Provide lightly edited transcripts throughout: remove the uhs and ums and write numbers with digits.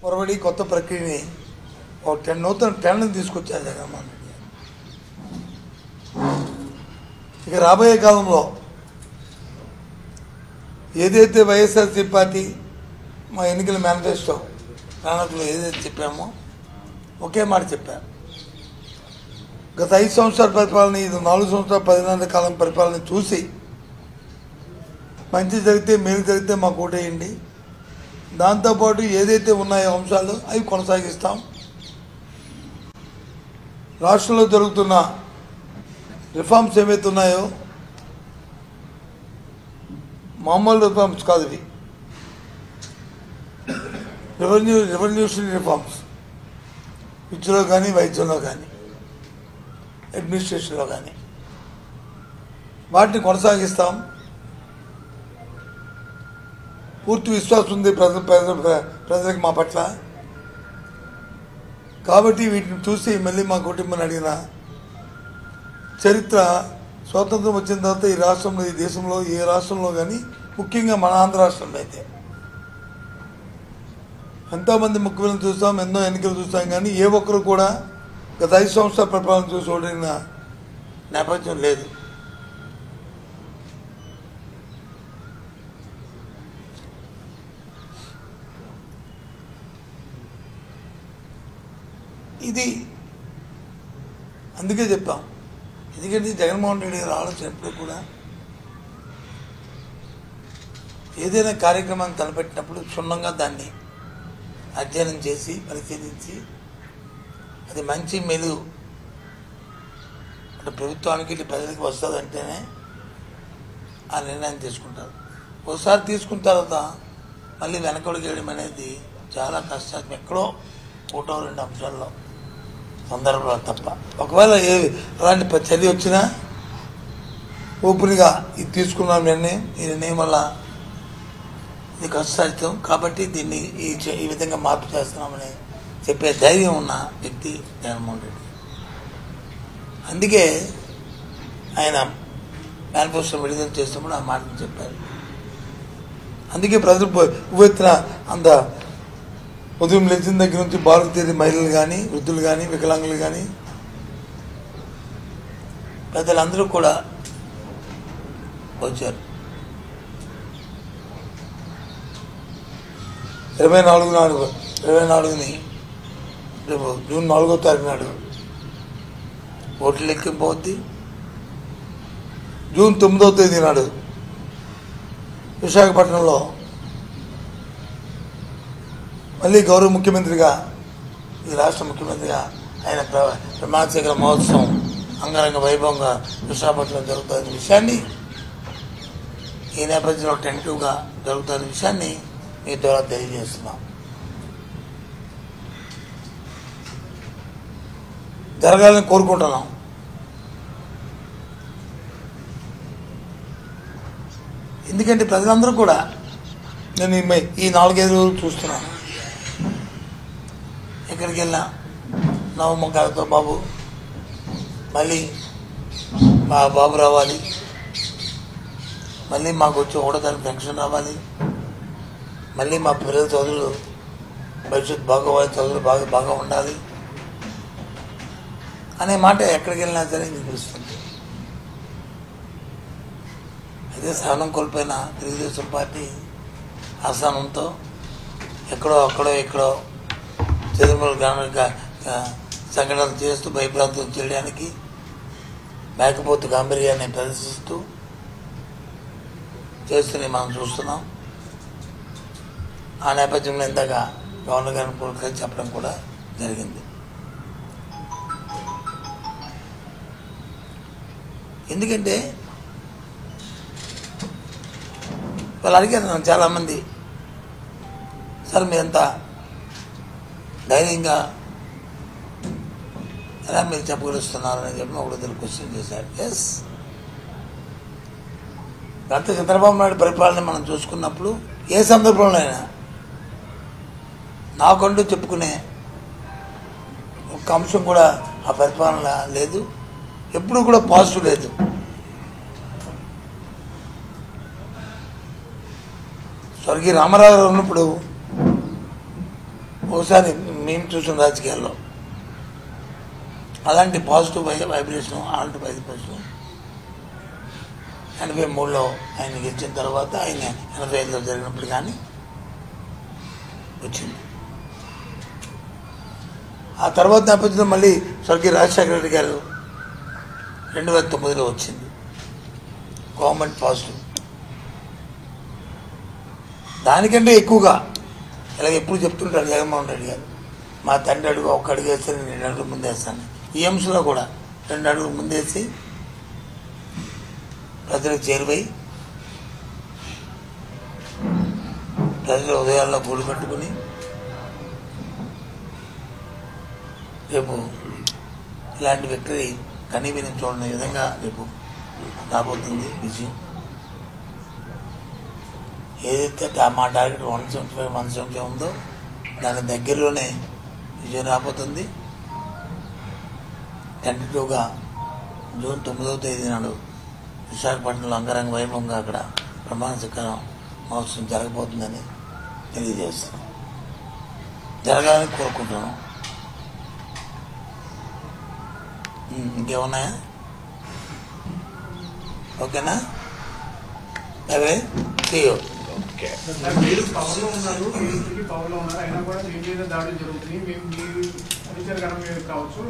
పొరబడి కొత్త ప్రక్రియని ఒక నూతన ట్రెండ్ని తీసుకొచ్చారు జగన్మోహన్ రెడ్డి. ఇక రాబోయే కాలంలో ఏదైతే వైఎస్ఆర్సీ పార్టీ మా ఎన్నికల మేనిఫెస్టో ప్రణాళికలో ఏదైతే చెప్పామో ఒకే మాట చెప్పారు. గత 5 సంవత్సరాల పరిపాలన, ఇది 4 సంవత్సరాల 10 నెలల కాలం పరిపాలన చూసి మంచి జరిగితే మేలు జరిగితే మాకు ఓటేయండి, దాంతోపాటు ఏదైతే ఉన్నాయో అంశాలు అవి కొనసాగిస్తాం. రాష్ట్రంలో జరుగుతున్న రిఫార్మ్స్ ఏవైతే ఉన్నాయో మామూలు రిఫార్మ్స్ కాదు, ఇవి రెవల్యూషనరీ రిఫార్మ్స్. విద్యలో కానీ, వైద్యంలో కానీ, అడ్మినిస్ట్రేషన్లో కానీ వాటిని కొనసాగిస్తాం. పూర్తి విశ్వాసం ఉంది ప్రజలకు మా పట్ల. కాబట్టి వీటిని చూసి మళ్ళీ మా కుటుంబాన్ని అడిగిన చరిత్ర స్వాతంత్రం వచ్చిన తర్వాత ఈ రాష్ట్రంలో, ఈ దేశంలో ఏ రాష్ట్రంలో కానీ, ముఖ్యంగా మన ఆంధ్ర రాష్ట్రంలో అయితే ఎంతోమంది ముఖ్యమంత్రులు చూస్తాం, ఎన్నో ఎన్నికలు చూస్తాం, కానీ ఏ ఒక్కరు కూడా గత 5 సంవత్సరాల పరిపాలన చూసి ఓడిన నేపథ్యం లేదు. ఇది అందుకే చెప్పాం. ఎందుకంటే జగన్మోహన్ రెడ్డి గారు ఆలోచనప్పుడు కూడా ఏదైనా కార్యక్రమాన్ని తలపెట్టినప్పుడు క్షుణ్ణంగా దాన్ని అధ్యయనం చేసి పరిశీలించి అది మంచి మెలు అంటే ప్రభుత్వానికి ప్రజలకు వస్తుందంటేనే ఆ నిర్ణయం తీసుకుంటారు. ఒకసారి తీసుకున్న తర్వాత మళ్ళీ వెనకడుగు వేయడం అనేది చాలా కష్టం. ఎక్కడో 1-2 అంశాల్లో సందర్భాలు తప్ప. ఒకవేళ అలాంటి చర్య వచ్చినా ఓపెన్గా ఇది తీసుకున్నాం నిర్ణయం, ఈ నిర్ణయం వల్ల ఇది కష్టసాధ్యం కాబట్టి దీన్ని ఈ విధంగా మార్పు చేస్తున్నామని చెప్పే ధైర్యం ఉన్న వ్యక్తి జగన్మోహన్ రెడ్డి. అందుకే ఆయన మేనిఫెస్టో విడుదల చేసినప్పుడు ఆ మాటను చెప్పారు. అందుకే ప్రజలు ఉవ్వెత్తున అంత ఉదయం లేచిన దగ్గర నుంచి బాలుకు తీరి మహిళలు కానీ, వృద్ధులు కానీ, వికలాంగులు కానీ పెద్దలందరూ కూడా వచ్చారు. 24ని రేపు జూన్ 4వ తారీఖు నాడు ఓట్ల లెక్కింపు అవుద్ది. జూన్ 9వ తేదీ నాడు విశాఖపట్నంలో మళ్ళీ గౌరవ ముఖ్యమంత్రిగా, ఈ రాష్ట్ర ముఖ్యమంత్రిగా ఆయన ప్రమాణ స్వీకార మహోత్సవం అంగరంగ వైభవంగా విశాఖపట్నంలో జరుగుతున్న విషయాన్ని, ఈ నేపథ్యంలో టెంటివ్గా జరుగుతున్న విషయాన్ని మీ ద్వారా తెలియజేస్తున్నాం. జరగాలని కోరుకుంటున్నాం. ఎందుకంటే ప్రజలందరూ కూడా, నేను ఈ 4-5 రోజులు చూస్తున్నాను, ఎక్కడికి వెళ్ళినా నవమకాలతో బాబు మళ్ళీ మా బాబు రావాలి, మళ్ళీ మాకు వచ్చి 1వ తారీఖు పెన్షన్ రావాలి, మళ్ళీ మా పిల్లల చదువులు భవిష్యత్తు బాగోవాలి, చదువులు బాగా ఉండాలి అనే మాట ఎక్కడికి వెళ్ళినా సరే వినిపిస్తుంది. అదే సహనం కోల్పోయిన తెలుగుదేశం పార్టీ ఆస్థానంతో ఎక్కడో చదువులు సంఘటనలు చేస్తూ భయప్రాంతం చేయడానికి మేకపోతు గాంభీర్యాన్ని ప్రదర్శిస్తూ చేస్తూనే మనం చూస్తున్నాం. ఆ నేపథ్యంలో ఇందాక గవర్నర్ గారిని కూడా చెప్పడం కూడా జరిగింది. ఎందుకంటే వాళ్ళు అడిగారు నన్ను చాలామంది, సార్ మీరంతా ధైర్యంగా ఎలా మీరు చెప్పగలుస్తున్నారని చెప్పి ఒకరిద్దరు క్వశ్చన్ చేశారు. ఎస్, గత చంద్రబాబు నాయుడు పరిపాలన మనం చూసుకున్నప్పుడు ఏ సందర్భంలోనైనా నాకంటూ చెప్పుకునే ఒక అంశం కూడా ఆ పరిపాలన లేదు, ఎప్పుడు కూడా పాజిటివ్ లేదు. స్వర్గీయ రామారావు గారు ఉన్నప్పుడు ఒకసారి మేము చూసిన రాజకీయాల్లో అలాంటి పాజిటివ్ వైబ్రేషన్ ఆల్ట్ వైబ్రేషన్ 83లో ఆయన గెలిచిన తర్వాత ఆయన 85లో జరిగినప్పుడు కానీ వచ్చింది. ఆ తర్వాత నేపథ్యంలో మళ్ళీ స్వర్గీయ రాజశేఖర రెడ్డి గారు 2009లో వచ్చింది గవర్నమెంట్ పాజిటివ్. దానికంటే ఎక్కువగా ఇలాగ ఎప్పుడు చెప్తుంటారు జగన్మోహన్ రెడ్డి గారు, మా తండ్రి అడుగు ఒక అడుగు వేస్తే నేను 2 అడుగులు ముందేస్తాను. ఈ అంశంలో కూడా 2 అడుగులు ముందేసి ప్రజలకు చేరువై ప్రజల ఉదయాల్లో గూడు కట్టుకుని రేపు ఇలాంటి వ్యక్తి కనీవిని చూడని విధంగా రేపు రాబోతుంది విజయం. ఏదైతే మా టార్గెట్ 175, 170 ఉందో దాని దగ్గరలోనే విజయం రాబోతుంది. టెంటేటివ్గా జూన్ 9వ తేదీ నాడు విశాఖపట్నంలో అంగరంగ వైభవంగా అక్కడ ప్రమాణ స్వీకారం మహోత్సవం జరగబోతుందని తెలియజేస్తున్నాం. జరగాలని కోరుకుంటున్నాం. ఇంకేమున్నాయా? ఓకేనా? అదే చేయో మీరు పవర్లో ఉన్నారు, టీడీపీకి పవర్లో ఉన్నారు, అయినా కూడా మీ మీద దాడులు జరుగుతున్నాయి. మేము మీ అధికార మీద కావచ్చు,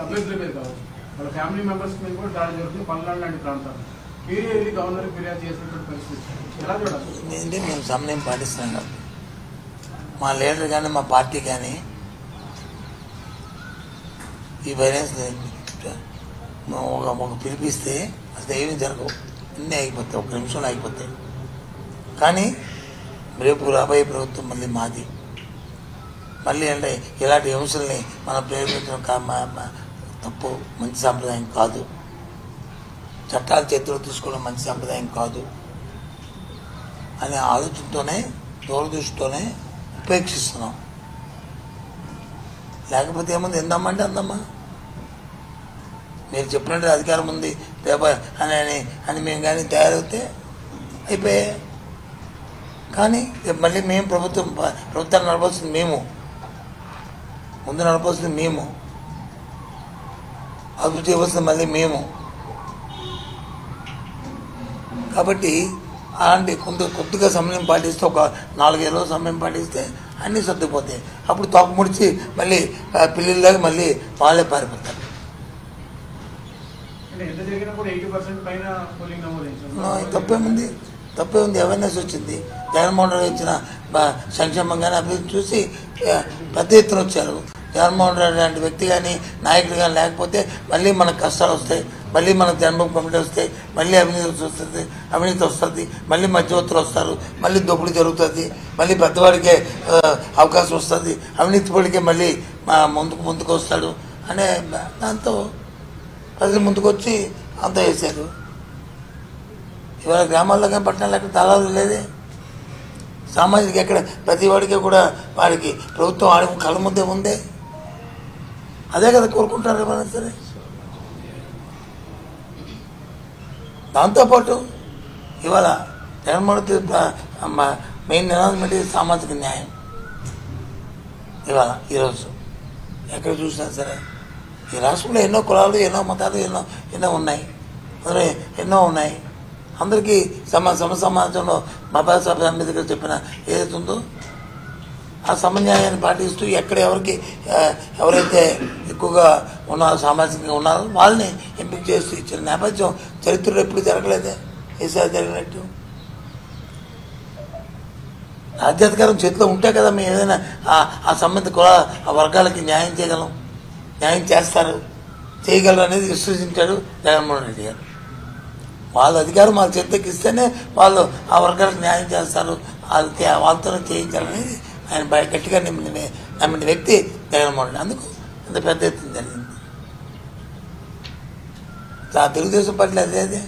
అభ్యర్థుల మీద కావచ్చు, వాళ్ళ ఫ్యామిలీ మెంబర్స్ మీద కూడా దాడులు జరుగుతుంది పల్నాడు లాంటి ప్రాంతాలు. మీరే వెళ్ళి గవర్నర్ ఫిర్యాదు చేసినటువంటి పరిస్థితి ఎలా చూడాలి? ఏంటి మేము సమన్వయం పాటిస్తున్నాం కాబట్టి మా లీడర్ కానీ మా పార్టీ కానీ ఈ వైలెన్స్ ఒక పిలిపిస్తే అసలు ఏమీ జరగవు, అన్నీ ఆగిపోతాయి, 1 నిమిషంలో ఆగిపోతాయి. కానీ రేపు రాబోయే ప్రభుత్వం మళ్ళీ మాది. మళ్ళీ అంటే ఇలాంటి హింసల్ని మనం ప్రేరేపించడం తప్పు, మంచి సాంప్రదాయం కాదు. చట్టాలు చేతిలో తీసుకోవడం మంచి సాంప్రదాయం కాదు అనే ఆలోచనతోనే, దూరదృష్టితోనే ఉపేక్షిస్తున్నాం. లేకపోతే ఏముంది, ఎందమ్మంటే అందమ్మా, మీరు చెప్పినట్టు అధికారం ఉంది పేపర్ అని మేము కానీ తయారవుతే అయిపోయాయి. కానీ మళ్ళీ మేము ప్రభుత్వాన్ని నడపాల్సింది మేము, ముందు నడపాల్సింది మేము, అభివృద్ధి చేయవలసింది మళ్ళీ మేము. కాబట్టి అలాంటి కొద్దిగా సమయం పాటిస్తే, ఒక 4-5 రోజులు సమయం పాటిస్తే అన్నీ సర్దుపోతాయి. అప్పుడు తోక ముడిచి మళ్ళీ పిల్లల్లాగా మళ్ళీ వాళ్ళే పారిపోతారు. తప్పేముంది, అవేర్నెస్ వచ్చింది. జగన్మోహన్ రెడ్డి ఇచ్చిన సంక్షేమం కానీ అభివృద్ధి చూసి పెద్ద ఎత్తున వచ్చారు. జగన్మోహన్ రెడ్డి లాంటి వ్యక్తి కానీ నాయకుడు కానీ లేకపోతే మళ్ళీ మనకు కష్టాలు వస్తాయి, మళ్ళీ మనకు జన్మభూమి కమిటీ వస్తాయి, మళ్ళీ అవినీతి వస్తుంది, మళ్ళీ మధ్యవర్తులు వస్తారు, మళ్ళీ దోపిడీ జరుగుతుంది, మళ్ళీ పెద్దవాడికే అవకాశం వస్తుంది, అవినీతి పడికే మళ్ళీ ముందుకు వస్తాడు అనే దాంతో ప్రజలు ముందుకు వచ్చి అంతా వేశారు. ఇవాళ గ్రామాల్లో కానీ పట్టణాల్లో ఎక్కడ తాళాలు లేదే. సామాజిక ఎక్కడ ప్రతి వాడికి కూడా వాడికి ప్రభుత్వం ఆడి కళ్ళ ముందే ఉందే. అదే కదా కోరుకుంటారు ఏమైనా సరే. దాంతోపాటు ఇవాళ జగన్మోహన్ మెయిన్ నినాదం ఏంటి? సామాజిక న్యాయం. ఇవాళ ఈరోజు ఎక్కడ చూసినా సరే ఈ రాష్ట్రంలో ఎన్నో కులాలు, ఎన్నో మతాలు, ఎన్నో ఉన్నాయి, అందులో ఎన్నో ఉన్నాయి. అందరికీ సమాజంలో బాబాసాహెబ్ అంబేద్కర్ చెప్పిన ఏదైతే ఉందో ఆ సమన్యాయాన్ని పాటిస్తూ ఎక్కడ ఎవరైతే ఎక్కువగా ఉన్నారో, సామాజికంగా ఉన్నారో వాళ్ళని ఎంపిక చేస్తూ ఇచ్చిన నేపథ్యం చరిత్రలో ఎప్పుడు జరగలేదే ఈసారి జరిగినట్టు. రాజ్యాధికారం చేతిలో ఉంటే కదా మేము ఏదైనా ఆ సంబంధిత కుల వర్గాలకి న్యాయం చేయగలం, న్యాయం చేయగలరు అనేది విశ్వసించాడు జగన్మోహన్ రెడ్డి గారు. వాళ్ళ అధికారం వాళ్ళ చేతికి ఇస్తేనే వాళ్ళు ఆ వర్గాలకు న్యాయం చేస్తారు, వాళ్ళతో చేయించాలనేది ఆయన గట్టిగా నమ్మిన వ్యక్తి జగన్మోహన్ రెడ్డి. అందుకు ఇంత పెద్ద ఎత్తున జరిగింది. తెలుగుదేశం పార్టీలో అదే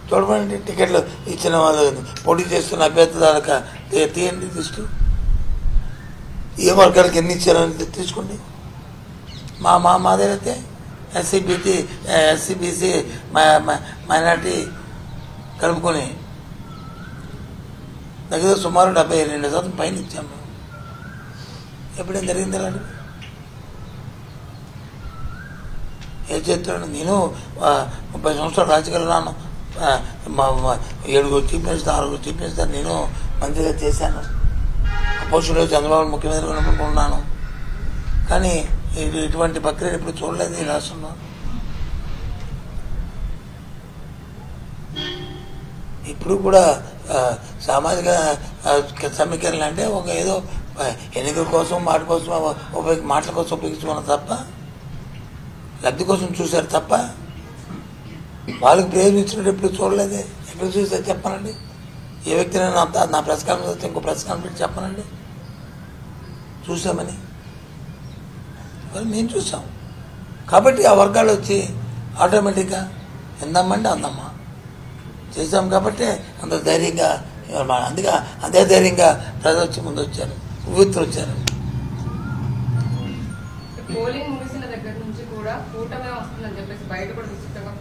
చూడమండి, టికెట్లు ఇచ్చిన వాళ్ళు పోటీ చేస్తున్న అభ్యర్థులకు తీయండి లిస్టు, ఏ వర్గాలకు ఎన్ని ఇచ్చారని తీసుకోండి. మాదేనైతే ఎస్సీ బీసీ మైనార్టీ కలుపుకొని దగ్గర సుమారు 72% పైన ఇచ్చాము. ఎప్పుడేం జరిగింది అలాంటి ఏం చెప్తున్నాను నేను 30 సంవత్సరాలు రాజకీయాలు రాను 7 చీఫ్ మినిస్టర్ 6 చీఫ్ మినిస్టర్ నేను మంత్రిగా చేశాను అపోజిషన్లో చంద్రబాబు ముఖ్యమంత్రిగా ఉన్నాను కానీ ఇటువంటి ప్రక్రియ ఇప్పుడు చూడలేదు ఈ రాష్ట్రంలో ఇప్పుడు కూడా సామాజిక సమీకరణ అంటే ఒక ఏదో ఎన్నికల కోసం మాటల కోసం ఉపయోగించుకున్నారు తప్ప లబ్ధి కోసం చూశారు తప్ప వాళ్ళకి ప్రయోజనించినట్టు ఎప్పుడు చూడలేదే ఎప్పుడు చూసారు చెప్పనండి ఏ వ్యక్తిని నా ప్రెస్ కాన్ఫరెన్స్ వస్తే ఇంకో ప్రెస్ కాన్ఫరెన్స్ చెప్పనండి చూసామని మేము చూసాం కాబట్టి ఆ వర్గాలు వచ్చి ఆటోమేటిక్గా ఎందమ్మంటే అందమ్మా చేశాం కాబట్టి అంత ధైర్యంగా అందుకే అదే ధైర్యంగా ప్రజలు వచ్చి ముందు వచ్చారు ఉవ్వెత్తులు వచ్చారు పోలింగ్ ముగిసిన దగ్గర నుంచి కూడా కూటమే వస్తుందని చెప్పేసి బయట కూడా విస్తృతంగా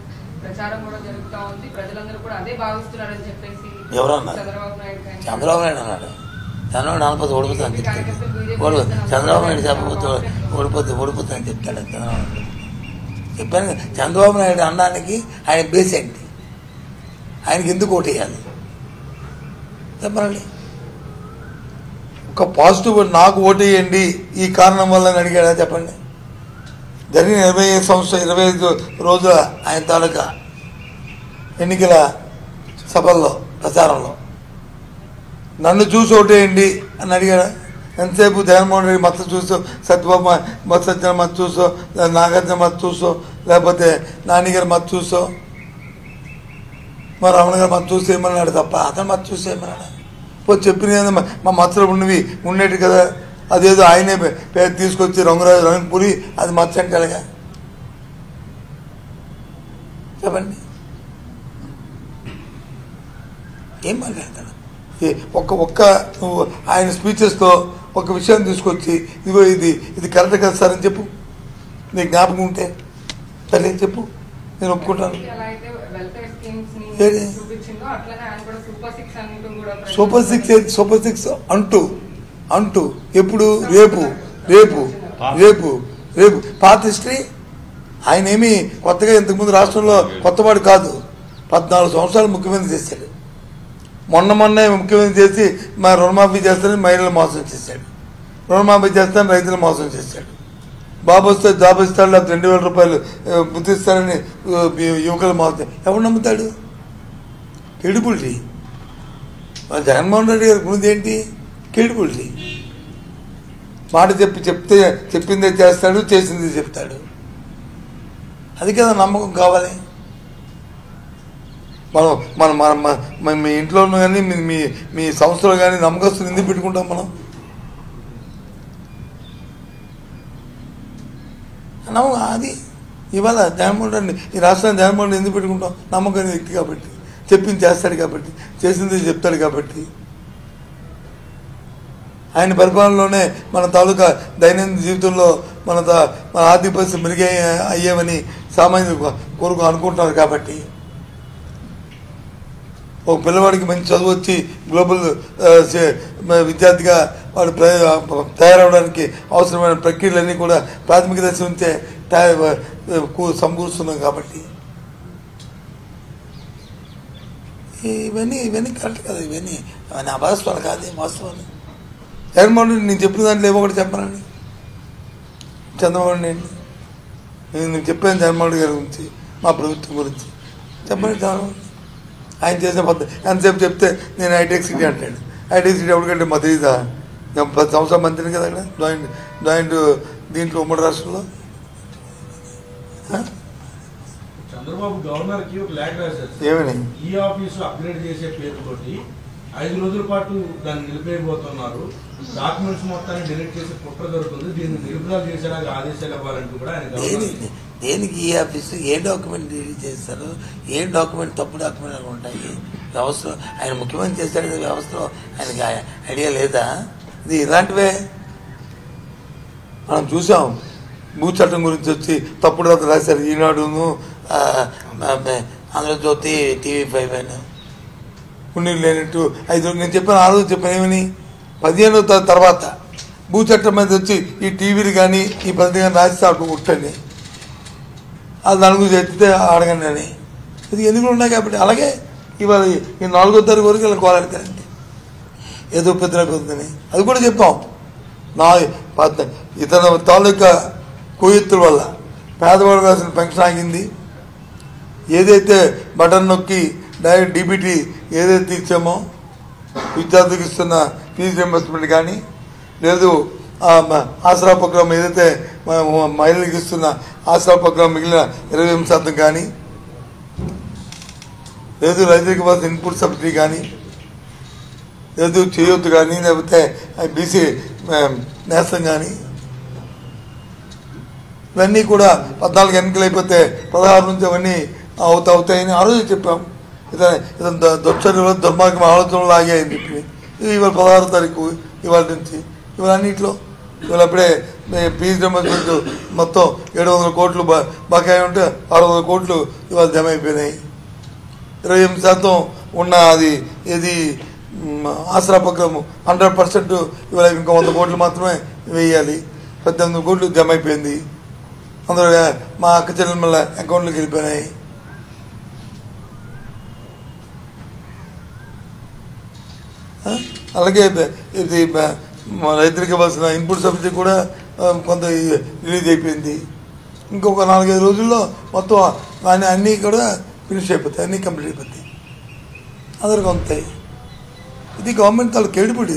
ప్రచారం కూడా జరుగుతూ ఉంది ప్రజలందరూ కూడా అదే భావిస్తున్నారని చెప్పేసి ఎవరన్నారు చంద్రబాబు నాయుడు అన్నాడు చంద్రబాబు నాలుగు ఓడిపోతా అని చెప్తాడు చంద్రబాబు నాయుడు చెప్పబోతూ ఓడిపోతా అని చెప్తాడు చంద్రబాబు నాయుడు చెప్పాను చంద్రబాబు నాయుడు అనడానికి ఆయన బేస్ ఏంటి ఆయనకి ఎందుకు ఓటు వేయాలి చెప్పండి ఒక పాజిటివ్ నాకు ఓటు వేయండి ఈ కారణం వల్ల అడిగాడా చెప్పండి జరిగిన 25 రోజుల ఆయన తాలూకా ఎన్నికల సభల్లో ప్రచారంలో నన్ను చూసి ఓటు వేయండి అని అడిగాడా ఎంతసేపు జగన్మోహన్ రెడ్డి మత చూసో సత్యబాబు సత్యనారాయణ మత చూసో నాగార్జున మత చూసో లేకపోతే నానిగారి మత చూసో మరి రమణ గారు మత చూసేయమన్నాడు తప్ప అతను మత చూసేయమన్నాడు పోయి చెప్పిన మా మతలు ఉండేటి కదా అదేదో ఆయనే పేరు తీసుకొచ్చి రంగుపురి అది మత అంటే అలాగా చెప్పండి ఏం మాట్లాడతాడు ఒక్క ఆయన స్పీచెస్తో ఒక విషయం తీసుకొచ్చి ఇదిగో ఇది కరెక్ట్ కదా సార్ అని చెప్పు నీకు జ్ఞాపకం ఉంటే సరే చెప్పు నేను ఒప్పుకుంటాను సూపర్ సిక్స్ అంటూ ఎప్పుడు రేపు పాత హిస్టరీ ఆయన ఏమి కొత్తగా ఇంతకుముందు రాష్ట్రంలో కొత్తవాడు కాదు 14 సంవత్సరాలు ముఖ్యమంత్రి చేశాడు మొన్నే ముఖ్యమంత్రి చేసి మా రుణమాఫీ చేస్తానని మహిళలు మోసం చేశాడు రుణమాఫీ చేస్తానని రైతులు మోసం చేశాడు బాబు వస్తే జాబ్ ఇస్తాడు లేకపోతే 2000 రూపాయలు గుర్తిస్తారని యువకులు మోసం ఎవరు నమ్ముతాడు క్రెడిబిలిటీ జగన్మోహన్ రెడ్డి గారి గురించి ఏంటి క్రెడిబిలిటీ మాట చెప్పిందే చేస్తాడు చేసింది చెప్తాడు అది కదా నమ్మకం కావాలి మనం మీ ఇంట్లో కానీ మీ సంస్థలో కానీ నమ్మకస్తులు ఎందుకు పెట్టుకుంటాం మనం నమ్మకం అది ఇవాళ జగన్మోహన్ రెడ్డి ఈ రాష్ట్రాన్ని జగన్మోహన్ రెడ్డి ఎందుకు పెట్టుకుంటాం నమ్మకం వ్యక్తి కాబట్టి చెప్పింది చేస్తాడు కాబట్టి చేసింది చెప్తాడు కాబట్టి ఆయన పరిపాలనలోనే మన తాలూకా దైనందిన జీవితంలో మన ఆర్థిక పరిస్థితి మెరుగు అయ్యామని సామాన్యులు కోరుకు అనుకుంటున్నారు కాబట్టి ఒక పిల్లవాడికి మంచి చదువు వచ్చి గ్లోబల్ విద్యార్థిగా వాడు తయారవడానికి అవసరమైన ప్రక్రియలన్నీ కూడా ప్రాథమిక దశ నుంచే సమకూరుస్తున్నాం కాబట్టి ఇవన్నీ కరెక్ట్ కదా ఇవన్నీ అవాస్తవాలు కాదు వాస్తవాలు జగన్మోహన్ రెడ్డి నేను చెప్పిన దాంట్లో ఏమో ఒకటి చెప్పనండి చంద్రబాబు నాయుడు నేను చెప్పాను జగన్మోహన్ రెడ్డి గారి గురించి మా ప్రభుత్వం గురించి చెప్పండి చంద్రబాబు ఆయన చేసిన పద్ధతి ఎంతసేపు చెప్తే నేను హైటెక్ సిటీ అంటాడు హైటెక్ సిటీ ఎవరికంటే మా తెలీదా 10 సంవత్సరాలు మంత్రిని కదా అక్కడ జాయింట్ దీంట్లో ఉమ్మడి రాష్ట్రంలో చంద్రబాబు గవర్నర్ కి ఒక లేఖ రాశారు ఏమని ఈ ఆఫీసు అప్గ్రేడ్ చేసే పేరుతోటి 5 రోజుల పాటు దాన్ని నిలిపేయబోతున్నారు డాక్యుమెంట్స్ మొత్తాన్ని డిలీట్ చేసి కుట్ర జరుగుతుంది దీన్ని నిలుపుదల చేసేలాగా ఆదేశాలు ఇవ్వాలంటూ కూడా ఆయన దేనికి ఈ ఆఫీసు ఏ డాక్యుమెంట్ డిలీట్ చేస్తారు ఏ డాక్యుమెంట్ తప్పు డాక్యుమెంట్లు ఉంటాయి వ్యవస్థలో ఆయన ముఖ్యమంత్రి చేశాడు కదా వ్యవస్థలో ఆయనకి ఐడియా లేదా ఇది ఇలాంటివే మనం చూసాం భూ చట్టం గురించి వచ్చి తప్పుడు రాత రాశారు ఈనాడును ఆంధ్రజ్యోతి TV5 అని ఉండి లేనట్టు 5 నేను చెప్పాను ఆ రోజు చెప్పాను ఏమని 15 తర్వాత భూ చట్టం మీద వచ్చి ఈ టీవీలు కానీ ఈ పద్ధతి కానీ రాస్తే అటు కొట్టండి, అది దాని గురించి ఎత్తితే అడగండి అని. ఇది ఎన్నికలు ఉన్నాయి కాబట్టి. అలాగే ఇవాళ ఈ 4వ తారీఖు వరకు ఇలా కోలాడతారండి ఏదో పెద్దని అది కూడా చెప్పాం. ఇతని తాలూకా కొయ్యెత్తుల వల్ల పేదవాడు రాసిన పెన్షన్ ఆగింది. ఏదైతే బటన్ నొక్కి డైరెక్ట్ డీబీటీ ఏదైతే ఇచ్చామో విద్యార్థులకు ఇస్తున్న ఫీజు రింబర్స్మెంట్ కానీ, లేదు ఆసరా ప్రోగ్రాం ఏదైతే మహిళలకు ఇస్తున్న ఆసరా ప్రోగ్రాం మిగిలిన 28% కానీ, లేదు రైతులకు ఇవ్వాల్సిన ఇన్పుట్ సబ్సిడీ కానీ, లేదు చేయొద్దు కానీ, లేకపోతే బీసీ నేస్తం కానీ, ఇవన్నీ కూడా 14 ఎన్నికలు అయిపోతే 16 నుంచి అవన్నీ అవుతాయని ఆ రోజు చెప్పాం. ఇతను దుర్మార్గం ఆలోచనలు ఆగాయని చెప్పి ఇవాళ 16వ తారీఖు ఇవాళ నుంచి ఇవాళ అన్నింటిలో ఇవాళ అప్పుడే ఫీజు రింబర్స్మెంట్ మొత్తం 700 కోట్లు బకాయి ఉంటే 600 కోట్లు ఇవాళ జమ అయిపోయినాయి. 28% ఉన్న అది ఏది ఆసరా ప్రోగ్రాము 100% ఇవాళ ఇంకా 100 కోట్లు మాత్రమే వేయాలి. 18 కోట్లు జమ అయిపోయింది. అందరూ మా అక్క చెల్లెమ్మల అకౌంట్లోకి వెళ్ళిపోయినాయి. అలాగే ఇది రైతులకు ఇవ్వాల్సిన ఇన్పుట్ సబ్సిడీ కూడా కొంత రిలీజ్ అయిపోయింది. ఇంకొక 4-5 రోజుల్లో మొత్తం అన్నీ కూడా ఫినిష్ అయిపోతాయి, అన్నీ కంప్లీట్ అయిపోతాయి, అందరికి అందుతాయి. ఇది గవర్నమెంట్ తాలూకు కేడిపోటీ.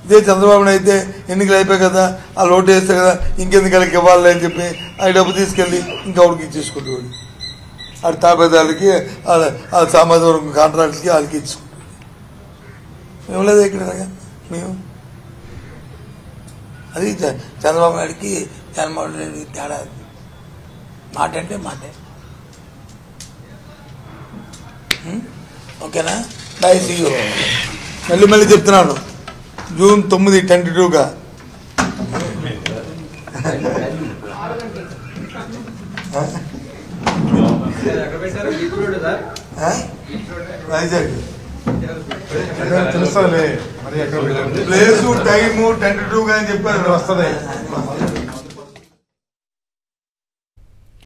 ఇదే చంద్రబాబుని అయితే ఎన్నికలు అయిపోయాయి కదా, ఆ లోటు వేస్తే కదా ఇంకెందుకు వాళ్ళకి ఇవ్వాలి అని చెప్పి ఆ డబ్బు తీసుకెళ్ళి ఇంకొకరికి ఇచ్చేసుకుంటాడు. ఆడి తాపేదాలకి ఆ సామాజిక వర్గం కాంట్రాక్ట్కి వాళ్ళకి ఇచ్చుకుంటాడు. మేము లేదు ఇక్కడ మేము అది చంద్రబాబు నాయుడికి జగన్మోహన్ రెడ్డికి తేడా. మాట అంటే మాటే. ఓకేనా? Bye, see you. మళ్ళీ చెప్తున్నాను, జూన్ 9 tentative-గా వైజాగ్ ప్లేసు టైము 10 to 2 అని చెప్పారు. వస్తుంది.